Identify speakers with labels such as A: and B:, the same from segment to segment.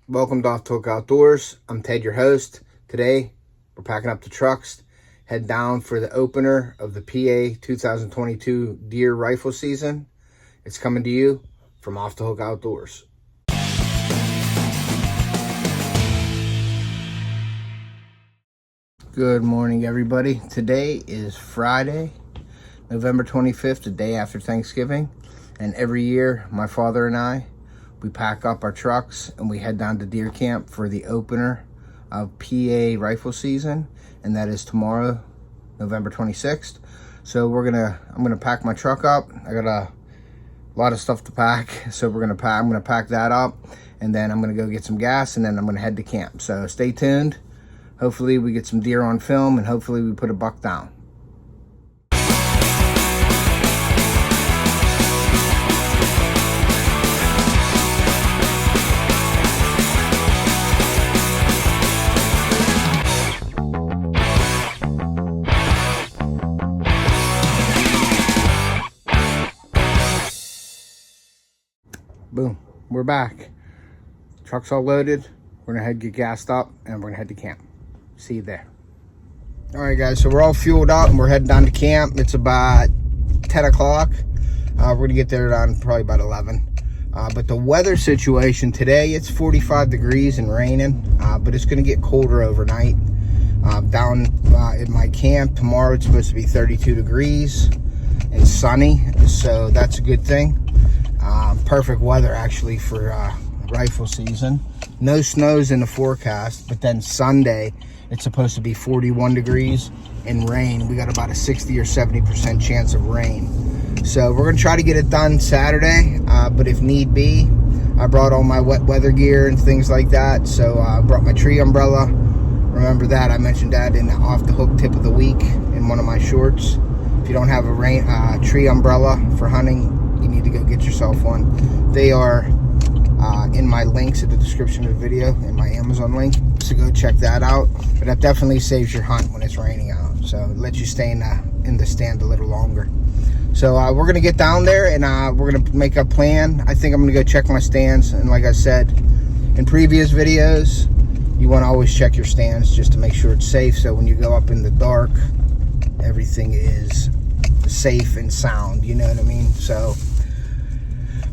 A: Welcome to Off Talk Outdoors. I'm Ted, your host. Today, we're packing up the trucks, head down for the opener of the PA 2022 deer rifle season. It's coming to you from Off the Hook Outdoors. Good morning, everybody. Today is Friday, November 25th, the day after Thanksgiving. And every year, my father and I, we pack up our trucks and we head down to deer camp for the opener of PA rifle season, and that is tomorrow, November 26th. So I'm gonna pack my truck up. I got a lot of stuff to pack, so I'm gonna pack that up, and then I'm gonna go get some gas, and then I'm gonna head to camp. So stay tuned. Hopefully we get some deer on film, and hopefully we put a buck down. Boom, we're back. Truck's all loaded. We're gonna get gassed up and we're gonna head to camp. See you there. All right, guys, so we're all fueled up and we're heading down to camp. It's about 10 o'clock. We're gonna get there around probably about 11. But the weather situation today, it's 45 degrees and raining, but it's gonna get colder overnight. Down in my camp tomorrow, it's supposed to be 32 degrees and sunny, so that's a good thing. Perfect weather actually for rifle season. No snows in the forecast, but then Sunday it's supposed to be 41 degrees and rain. We got about a 60 or 70% chance of rain. So we're gonna try to get it done Saturday, but if need be, I brought all my wet weather gear and things like that. So I brought my tree umbrella. Remember that, I mentioned that in the Off the Hook tip of the week in one of my shorts. If you don't have a tree umbrella for hunting, you need to go get yourself one. They are in my links in the description of the video, in my Amazon link, so go check that out. But that definitely saves your hunt when it's raining out, so it lets you stay in the stand a little longer. So we're gonna get down there and we're gonna make a plan. I think I'm gonna go check my stands, and like I said in previous videos, you want to always check your stands just to make sure it's safe, so when you go up in the dark, everything is safe and sound, you know what I mean? So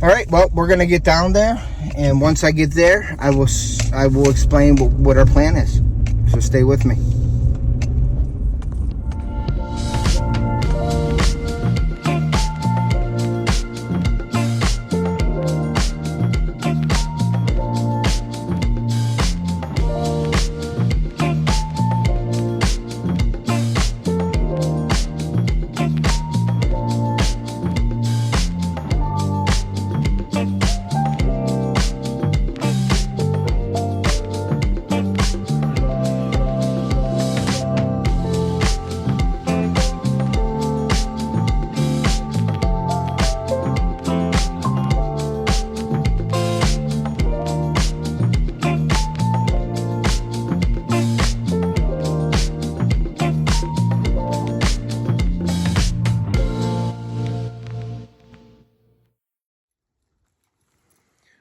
A: all right, well, we're gonna get down there, and once I get there, I will explain what our plan is. So stay with me.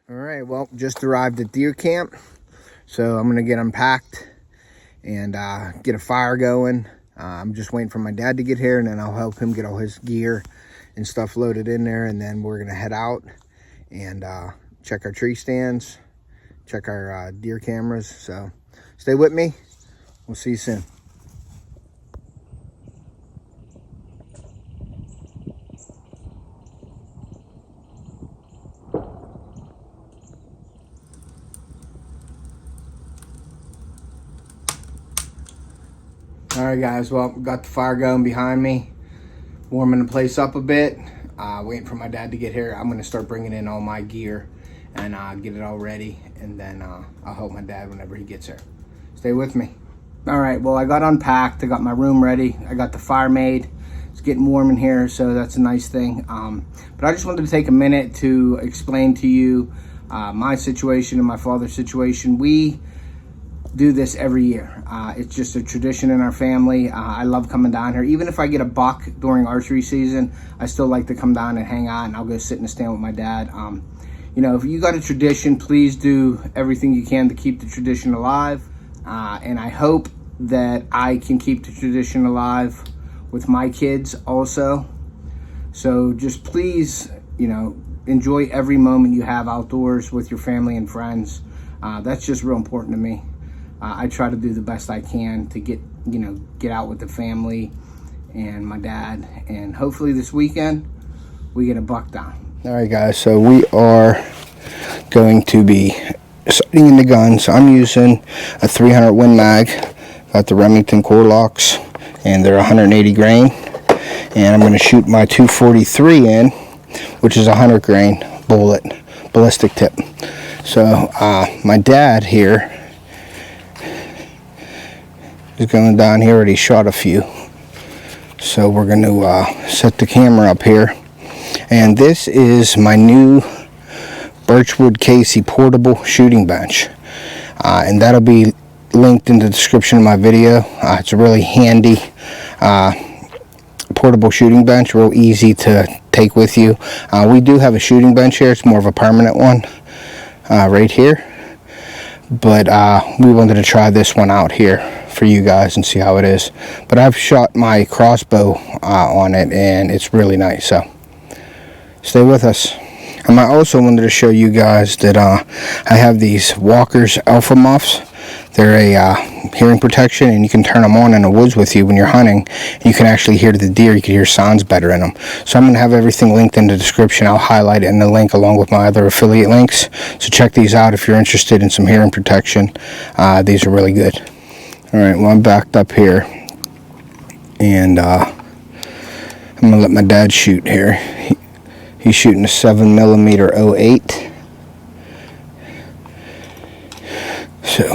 A: All right, well, just arrived at deer camp, so I'm gonna get unpacked and get a fire going. I'm just waiting for my dad to get here, and then I'll help him get all his gear and stuff loaded in there, and then we're gonna head out and check our tree stands, check our deer cameras. So stay with me. We'll see you soon. All right, guys, well, got the fire going behind me, warming the place up a bit, waiting for my dad to get here. I'm gonna start bringing in all my gear and get it all ready, and then I'll help my dad whenever he gets here. Stay with me. All right, well, I got unpacked, I got my room ready, I got the fire made. It's getting warm in here, so that's a nice thing. But I just wanted to take a minute to explain to you my situation and my father's situation. We do this every year. It's just a tradition in our family. I love coming down here. Even if I get a buck during archery season, I still like to come down and hang out, and I'll go sit in the stand with my dad. you know, if you got a tradition, please do everything you can to keep the tradition alive. And I hope that I can keep the tradition alive with my kids also. So just please, you know, enjoy every moment you have outdoors with your family and friends. That's just real important to me. I try to do the best I can to get out with the family and my dad, and hopefully this weekend we get a buck down. All right, guys, so we are going to be sighting in the guns. I'm using a 300 Win Mag, got the Remington core locks, and they're 180 grain, and I'm going to shoot my 243 in, which is a 100 grain bullet, ballistic tip. So my dad here is going down here, already shot a few. So we're going to set the camera up here. And this is my new Birchwood Casey portable shooting bench. And that'll be linked in the description of my video. It's a really handy portable shooting bench, real easy to take with you. We do have a shooting bench here. It's more of a permanent one right here. But we wanted to try this one out here for you guys and see how it is. But I've shot my crossbow on it, and it's really nice, so stay with us. And I also wanted to show you guys that I have these Walker's Alpha Muffs. They're a hearing protection, and you can turn them on in the woods with you when you're hunting. You can actually hear the deer. You can hear sounds better in them. So I'm going to have everything linked in the description. I'll highlight it in the link along with my other affiliate links. So check these out if you're interested in some hearing protection. These are really good. All right, well, I'm backed up here, and I'm going to let my dad shoot here. He's shooting a 7mm 08. So,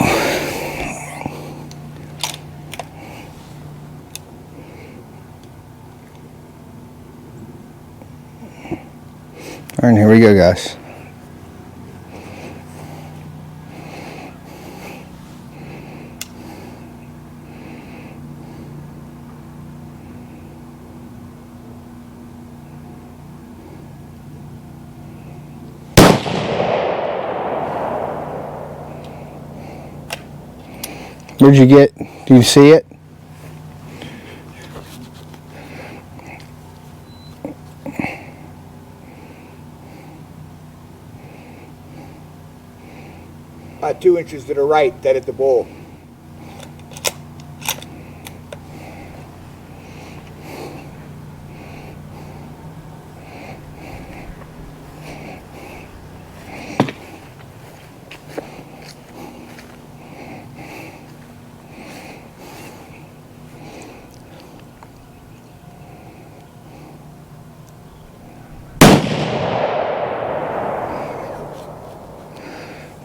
A: all right, here we go, guys. Where'd you get? Do you see it?
B: About 2 inches to the right, dead at the bull.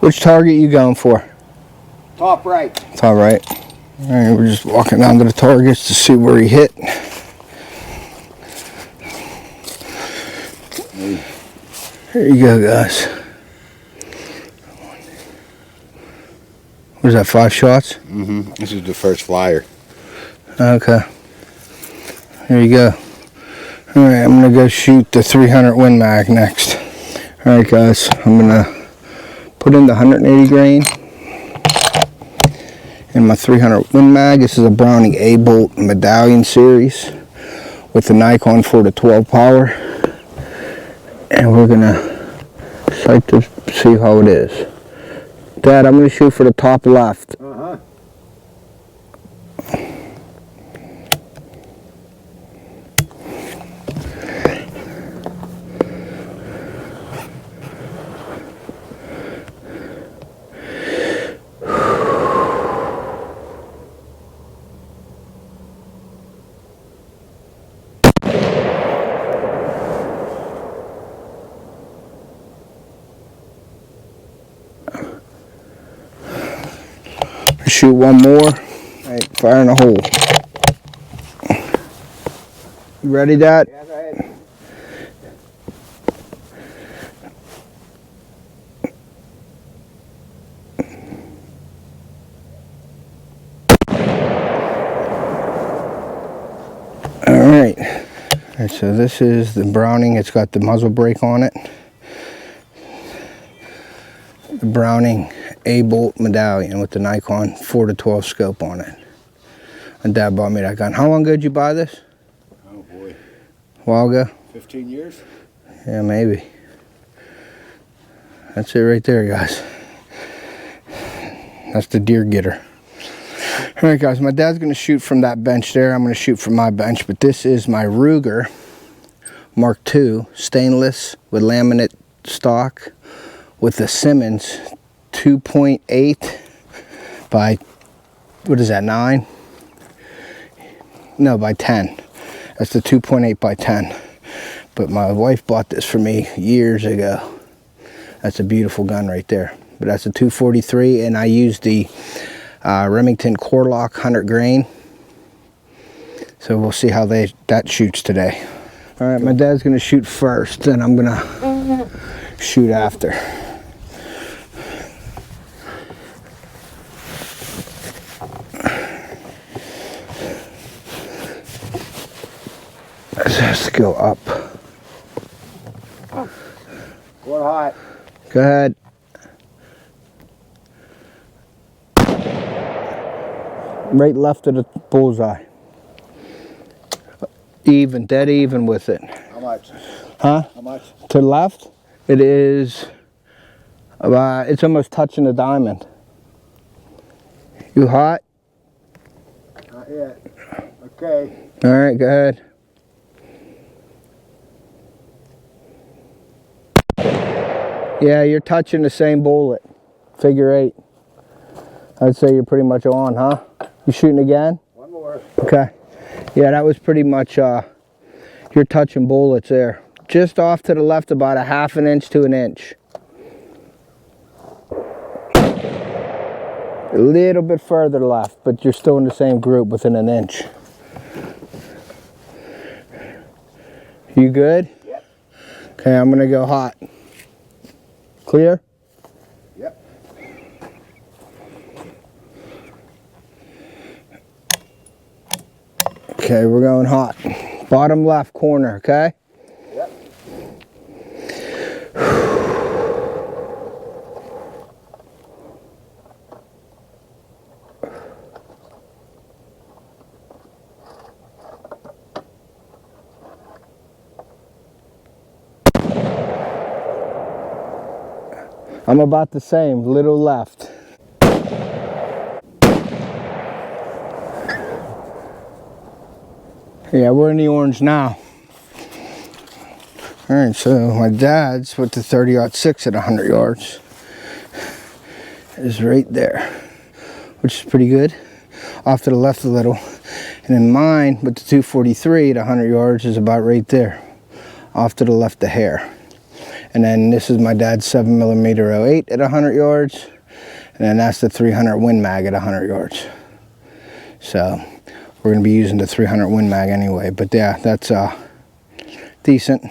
A: Which target you going for?
B: Top right.
A: Top right. All right, we're just walking down to the targets to see where he hit. Here you go, guys. Was that 5 shots?
B: Mm-hmm. This is the first flyer.
A: Okay. Here you go. All right, I'm gonna go shoot the 300 Win Mag next. All right, guys, I'm gonna put in the 180 grain in my 300 Win Mag. This is a Browning A-Bolt Medallion series with the Nikon 4-12 power, and we're gonna sight to see how it is. Dad, I'm gonna shoot for the top left. Shoot one more. All right, fire in a hole. You ready, Dad?
B: Yeah, go ahead.
A: All right, so this is the Browning. It's got the muzzle brake on it. the Browning A-bolt medallion with the Nikon 4-12 scope on it. My dad bought me that gun. How long ago did you buy this?
B: Oh boy.
A: A while ago?
B: 15 years?
A: Yeah, maybe. That's it right there, guys. That's the deer getter. All right, guys, my dad's going to shoot from that bench there. I'm going to shoot from my bench, but this is my Ruger Mark II, stainless with laminate stock with the Simmons 2.8 by, what is that, 9? No, by 10. That's the 2.8 by 10. But my wife bought this for me years ago. That's a beautiful gun right there. But that's a 243, and I used the Remington Core-Lock 100 grain. So we'll see how that shoots today. All right, my dad's gonna shoot first, then I'm gonna shoot after. Let's go up.
B: Going hot.
A: Go ahead. Right left of the bullseye. Even, dead even with it.
B: How much?
A: Huh?
B: How much?
A: To the left, it is about, it's almost touching the diamond. You hot?
B: Not yet. Okay.
A: All right, go ahead. Yeah, you're touching the same bullet. Figure 8. I'd say you're pretty much on, huh? You shooting again?
B: One more.
A: Okay. Yeah, that was pretty much, you're touching bullets there. Just off to the left about a half an inch to an inch. A little bit further left, but you're still in the same group within an inch. You good?
B: Yep.
A: Okay, I'm gonna go hot. Clear?
B: Yep.
A: Okay, we're going hot. Bottom left corner, okay?
B: Yep.
A: I'm about the same, little left. Yeah, we're in the orange now. All right, so my dad's with the 30-06 at 100 yards. Is right there, which is pretty good. Off to the left a little. And then mine with the 243 at 100 yards is about right there. Off to the left a hair. And then this is my dad's 7mm 08 at 100 yards. And then that's the 300 Win Mag at 100 yards. So we're gonna be using the 300 Win Mag anyway. But yeah, that's decent.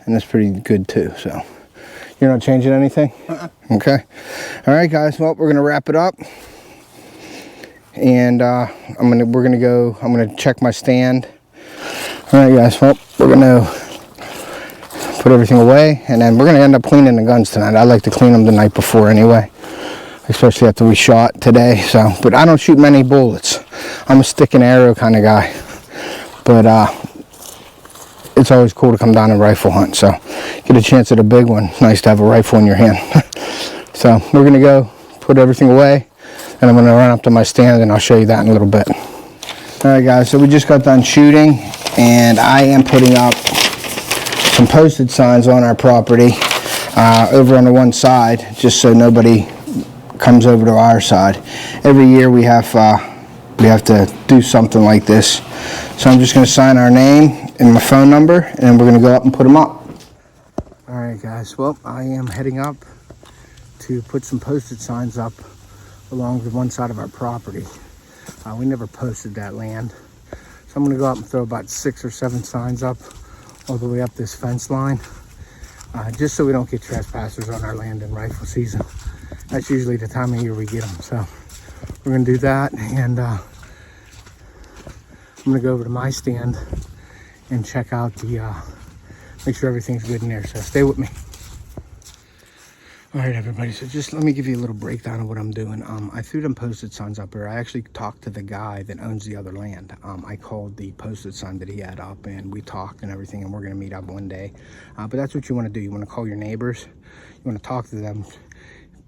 A: And that's pretty good too, so. You're not changing anything? Okay. All right, guys, well, we're gonna wrap it up. And we're gonna go, I'm gonna check my stand. All right, guys, well, we're gonna put everything away, and then we're gonna end up cleaning the guns tonight. I like to clean them the night before anyway, especially after we shot today. So, but I don't shoot many bullets. I'm a stick and arrow kind of guy, but it's always cool to come down and rifle hunt. So, get a chance at a big one. Nice to have a rifle in your hand. So, we're gonna go put everything away, and I'm gonna run up to my stand, and I'll show you that in a little bit. All right, guys. So we just got done shooting, and I am putting up some posted signs on our property over on the one side, just so nobody comes over to our side. Every year we have to do something like this. So I'm just going to sign our name and my phone number, and we're going to go up and put them up. All right, guys. Well, I am heading up to put some posted signs up along the one side of our property. We never posted that land. So I'm going to go up and throw about 6 or 7 signs up all the way up this fence line, just so we don't get trespassers on our land in rifle season. That's usually the time of year we get them. So we're gonna do that, and I'm gonna go over to my stand and check out the, make sure everything's good in there. So stay with me. All right, everybody, so just let me give you a little breakdown of what I'm doing. I threw them posted signs up here. I actually talked to the guy that owns the other land. I called the posted sign that he had up, and we talked and everything, and we're going to meet up one day. But that's what you want to do. You want to call your neighbors. You want to talk to them.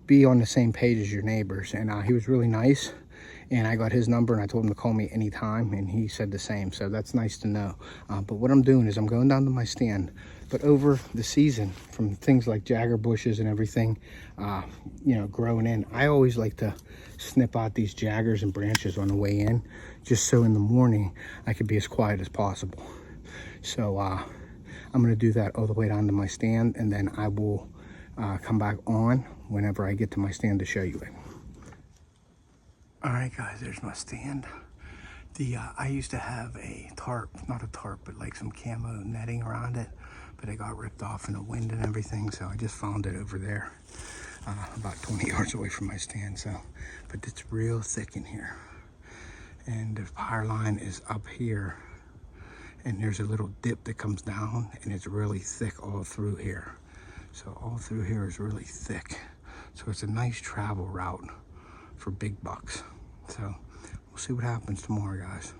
A: Be on the same page as your neighbors. And he was really nice, and I got his number, and I told him to call me anytime, and he said the same. So that's nice to know. But what I'm doing is I'm going down to my stand. But over the season, from things like jagger bushes and everything, you know, growing in, I always like to snip out these jaggers and branches on the way in, just so in the morning I could be as quiet as possible. So I'm going to do that all the way down to my stand, and then I will come back on whenever I get to my stand to show you it. All right, guys, there's my stand. I used to have a tarp, not a tarp, but like some camo netting around it, but it got ripped off in the wind and everything, so I just found it over there, about 20 yards away from my stand. So, but it's real thick in here, and the power line is up here, and there's a little dip that comes down, and it's really thick all through here. So all through here is really thick, so it's a nice travel route for big bucks. So we'll see what happens tomorrow, guys.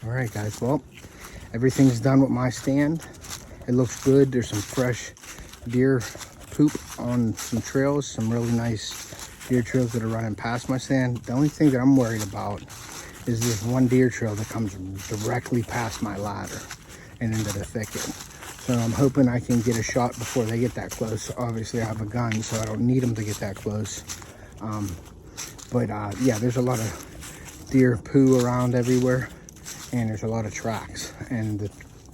A: All right, guys, well, everything's done with my stand. It looks good. There's some fresh deer poop on some trails, some really nice deer trails that are running past my stand. The only thing that I'm worried about is this one deer trail that comes directly past my ladder and into the thicket. So I'm hoping I can get a shot before they get that close. Obviously, I have a gun, so I don't need them to get that close. Yeah, there's a lot of deer poo around everywhere, and there's a lot of tracks. And the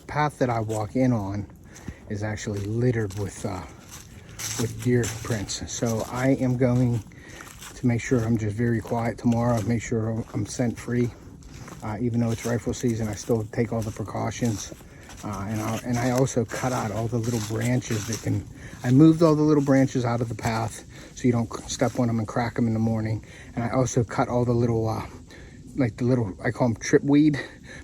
A: path that I walk in on is actually littered with deer prints. So I am going to make sure I'm just very quiet tomorrow, make sure I'm scent free. Even though it's rifle season, I still take all the precautions. And I also cut out all the little branches I moved all the little branches out of the path so you don't step on them and crack them in the morning. And I also cut all the little, I call them tripweed,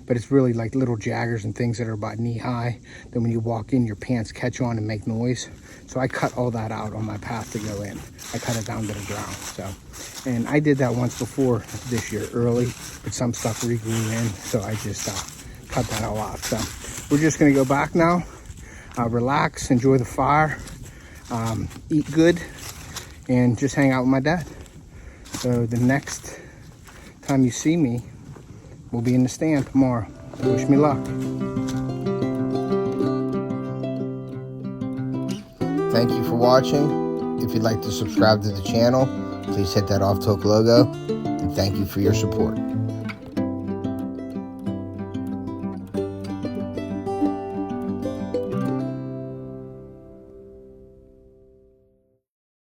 A: but it's really like little jaggers and things that are about knee high. Then when you walk in, your pants catch on and make noise. So I cut all that out on my path to go in. I cut it down to the ground. So, and I did that once before this year early, but some stuff regrew in. So I just cut that all off. So we're just gonna go back now, relax, enjoy the fire, eat good, and just hang out with my dad. So the next time you see me, we'll be in the stand tomorrow. Wish me luck. Thank you for watching. If you'd like to subscribe to the channel, please hit that off-toke logo, and thank you for your support.